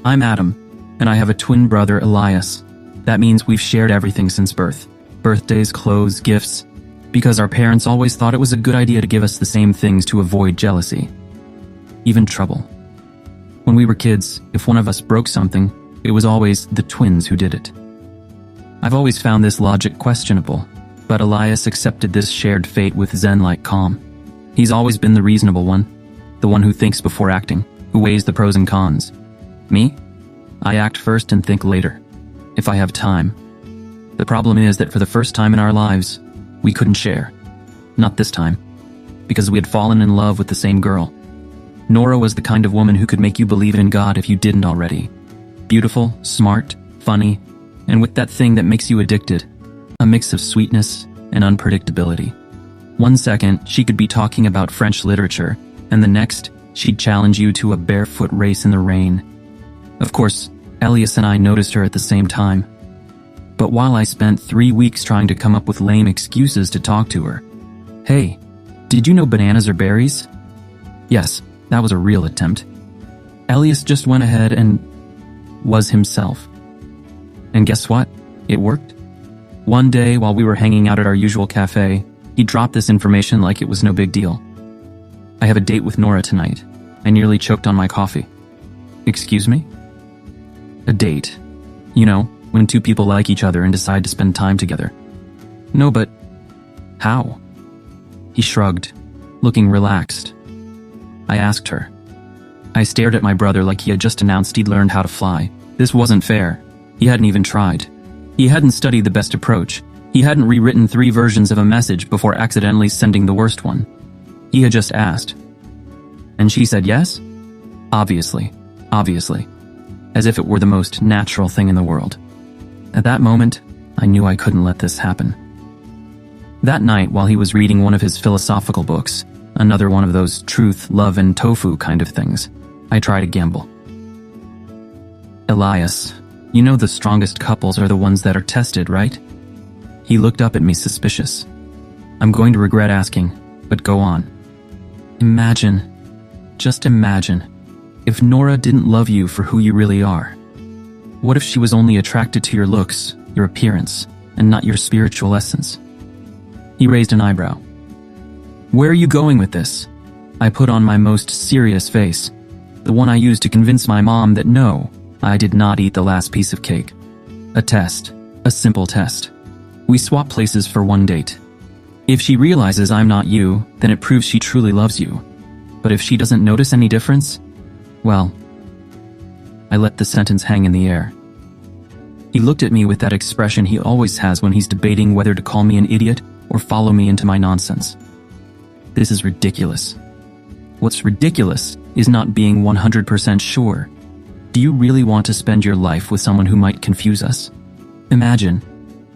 I'm Adam, and I have a twin brother, Elias. That means we've shared everything since birth. Birthdays, clothes, gifts. Because our parents always thought it was a good idea to give us the same things to avoid jealousy. Even trouble. When we were kids, if one of us broke something, it was always the twins who did it. I've always found this logic questionable, but Elias accepted this shared fate with zen-like calm. He's always been the reasonable one, the one who thinks before acting, who weighs the pros and cons. Me? I act first and think later, if I have time. The problem is that for the first time in our lives, we couldn't share. Not this time, because we had fallen in love with the same girl. Nora was the kind of woman who could make you believe in God if you didn't already. Beautiful, smart, funny, and with that thing that makes you addicted, a mix of sweetness and unpredictability. One second, she could be talking about French literature, and the next, she'd challenge you to a barefoot race in the rain. Of course, Elias and I noticed her at the same time. But while I spent 3 weeks trying to come up with lame excuses to talk to her, hey, did you know bananas are berries? Yes, that was a real attempt. Elias just went ahead and was himself. And guess what? It worked. One day, while we were hanging out at our usual cafe, he dropped this information like it was no big deal. I have a date with Nora tonight. I nearly choked on my coffee. Excuse me? A date. You know, when two people like each other and decide to spend time together. No, but how? He shrugged, looking relaxed. I asked her. I stared at my brother like he had just announced he'd learned how to fly. This wasn't fair. He hadn't even tried. He hadn't studied the best approach. He hadn't rewritten 3 versions of a message before accidentally sending the worst one. He had just asked. And she said yes? Obviously. As if it were the most natural thing in the world. At that moment, I knew I couldn't let this happen. That night, while he was reading one of his philosophical books, another one of those truth, love, and tofu kind of things, I tried a gamble. Elias, you know the strongest couples are the ones that are tested, right? He looked up at me suspicious. I'm going to regret asking, but go on. Just imagine, if Nora didn't love you for who you really are. What if she was only attracted to your looks, your appearance, and not your spiritual essence? He raised an eyebrow. Where are you going with this? I put on my most serious face, the one I used to convince my mom that no, I did not eat the last piece of cake. A test. A simple test. We swap places for one date. If she realizes I'm not you, then it proves she truly loves you. But if she doesn't notice any difference, well, I let the sentence hang in the air. He looked at me with that expression he always has when he's debating whether to call me an idiot or follow me into my nonsense. This is ridiculous. What's ridiculous is not being 100% sure. Do you really want to spend your life with someone who might confuse us? Imagine,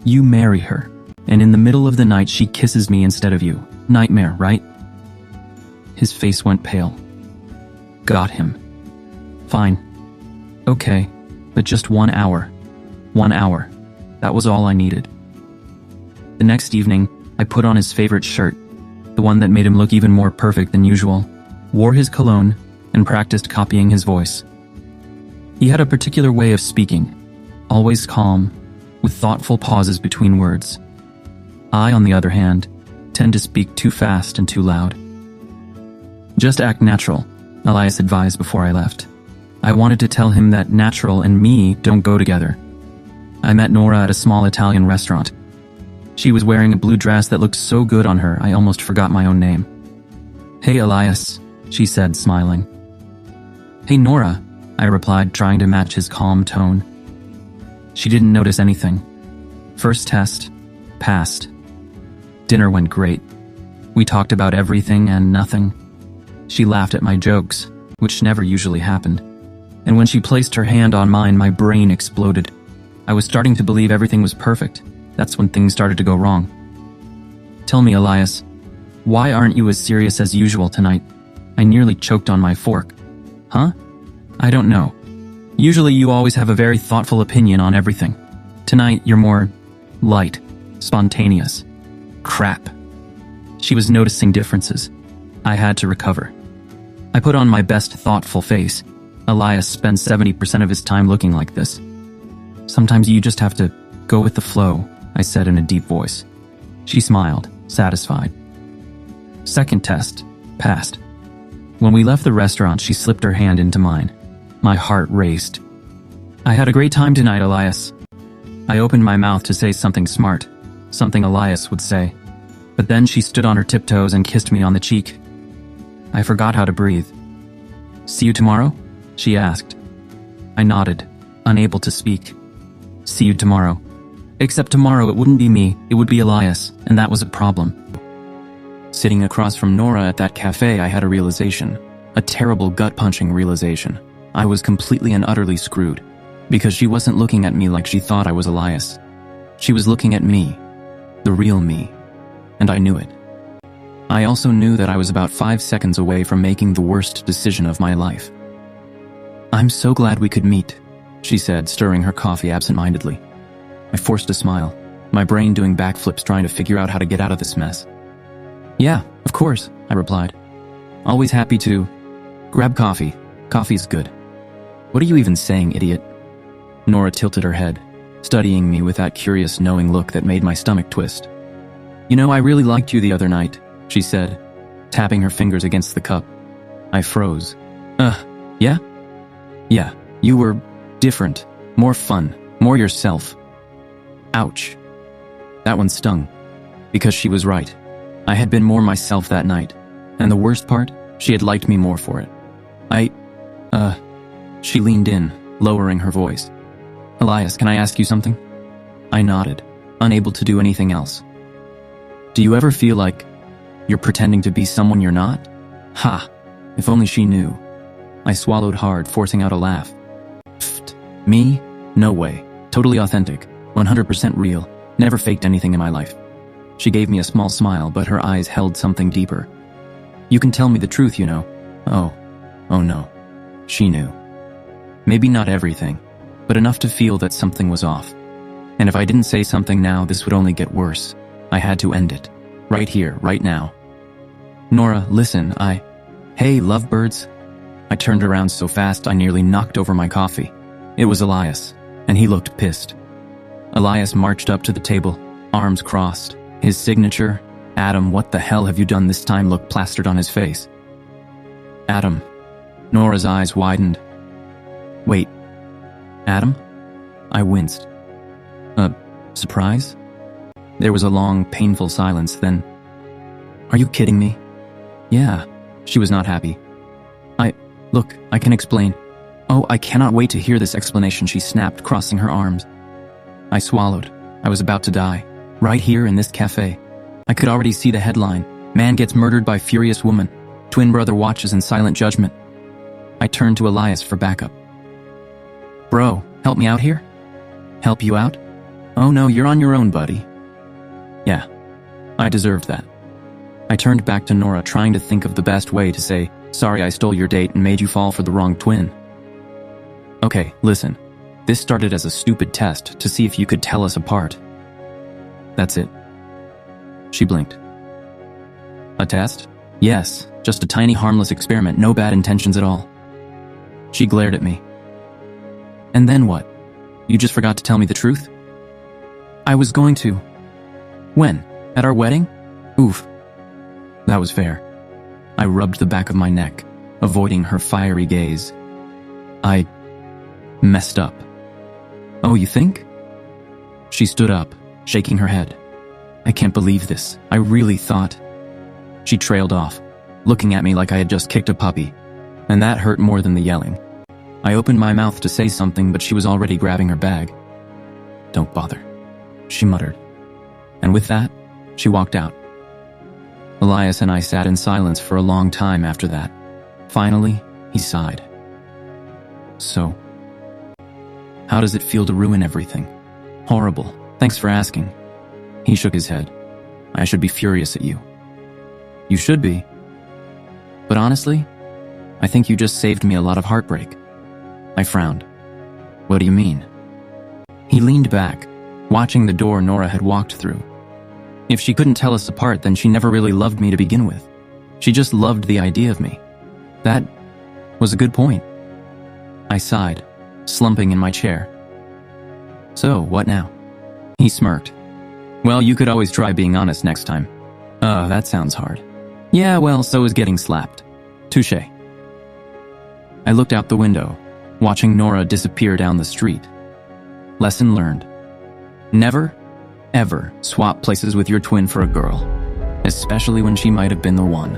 you marry her, and in the middle of the night she kisses me instead of you. Nightmare, right? His face went pale. Got him. Fine. Okay, but just 1 hour. 1 hour. That was all I needed. The next evening, I put on his favorite shirt, the one that made him look even more perfect than usual, wore his cologne, and practiced copying his voice. He had a particular way of speaking, always calm, with thoughtful pauses between words. I, on the other hand, tend to speak too fast and too loud. Just act natural, Elias advised before I left. I wanted to tell him that natural and me don't go together. I met Nora at a small Italian restaurant. She was wearing a blue dress that looked so good on her I almost forgot my own name. Hey Elias, she said, smiling. Hey Nora, I replied, trying to match his calm tone. She didn't notice anything. First test, passed. Dinner went great. We talked about everything and nothing. She laughed at my jokes, which never usually happened. And when she placed her hand on mine, my brain exploded. I was starting to believe everything was perfect. That's when things started to go wrong. Tell me, Elias, why aren't you as serious as usual tonight? I nearly choked on my fork. Huh? I don't know. Usually you always have a very thoughtful opinion on everything. Tonight you're more light, spontaneous. Crap. She was noticing differences. I had to recover. I put on my best thoughtful face. Elias spends 70% of his time looking like this. Sometimes you just have to go with the flow, I said in a deep voice. She smiled, satisfied. Second test, passed. When we left the restaurant, she slipped her hand into mine. My heart raced. I had a great time tonight, Elias. I opened my mouth to say something smart, something Elias would say. But then she stood on her tiptoes and kissed me on the cheek. I forgot how to breathe. See you tomorrow? She asked. I nodded, unable to speak. See you tomorrow. Except tomorrow it wouldn't be me, it would be Elias, and that was a problem. Sitting across from Nora at that cafe, I had a realization. A terrible gut-punching realization. I was completely and utterly screwed. Because she wasn't looking at me like she thought I was Elias. She was looking at me. The real me. And I knew it. I also knew that I was about 5 seconds away from making the worst decision of my life. I'm so glad we could meet, she said, stirring her coffee absent-mindedly. I forced a smile, my brain doing backflips trying to figure out how to get out of this mess. Yeah, of course, I replied. Always happy to. Grab coffee. Coffee's good. What are you even saying, idiot? Nora tilted her head, studying me with that curious, knowing look that made my stomach twist. You know, I really liked you the other night, she said, tapping her fingers against the cup. I froze. Yeah? Yeah, you were different, more fun, more yourself. Ouch. That one stung. Because she was right. I had been more myself that night. And the worst part, she had liked me more for it. She leaned in, lowering her voice. Elias, can I ask you something? I nodded, unable to do anything else. Do you ever feel like you're pretending to be someone you're not? Ha! If only she knew. I swallowed hard, forcing out a laugh. Pfft. Me? No way. Totally authentic. 100% real. Never faked anything in my life. She gave me a small smile, but her eyes held something deeper. You can tell me the truth, you know. Oh no. She knew. Maybe not everything, but enough to feel that something was off. And if I didn't say something now, this would only get worse. I had to end it. Right here, right now. Nora, listen, Hey, lovebirds. I turned around so fast I nearly knocked over my coffee. It was Elias, and he looked pissed. Elias marched up to the table, arms crossed. His signature, Adam, what the hell have you done this time, looked plastered on his face. Adam. Nora's eyes widened. Wait. Adam? I winced. Surprise? There was a long, painful silence, then... Are you kidding me? Yeah. She was not happy. Look, I can explain. Oh, I cannot wait to hear this explanation, she snapped, crossing her arms. I swallowed. I was about to die. Right here in this cafe. I could already see the headline. Man gets murdered by furious woman. Twin brother watches in silent judgment. I turned to Elias for backup. Bro, help me out here? Help you out? Oh no, you're on your own, buddy. Yeah, I deserved that. I turned back to Nora, trying to think of the best way to say, sorry I stole your date and made you fall for the wrong twin. Okay, listen. This started as a stupid test to see if you could tell us apart. That's it. She blinked. A test? Yes, just a tiny harmless experiment, no bad intentions at all. She glared at me. And then what? You just forgot to tell me the truth? I was going to. When? At our wedding? Oof. That was fair. I rubbed the back of my neck, avoiding her fiery gaze. I messed up. Oh, you think? She stood up, shaking her head. I can't believe this. I really thought... She trailed off, looking at me like I had just kicked a puppy. And that hurt more than the yelling. I opened my mouth to say something, but she was already grabbing her bag. Don't bother, she muttered. And with that, she walked out. Elias and I sat in silence for a long time after that. Finally, he sighed. So, how does it feel to ruin everything? Horrible. Thanks for asking. He shook his head. I should be furious at you. You should be. But honestly, I think you just saved me a lot of heartbreak. I frowned. What do you mean? He leaned back, watching the door Nora had walked through. If she couldn't tell us apart, then she never really loved me to begin with. She just loved the idea of me. That was a good point. I sighed, slumping in my chair. So, what now? He smirked. Well, you could always try being honest next time. That sounds hard. Yeah, well, so is getting slapped. Touché. I looked out the window, watching Nora disappear down the street. Lesson learned. Never, ever swap places with your twin for a girl, especially when she might have been the one.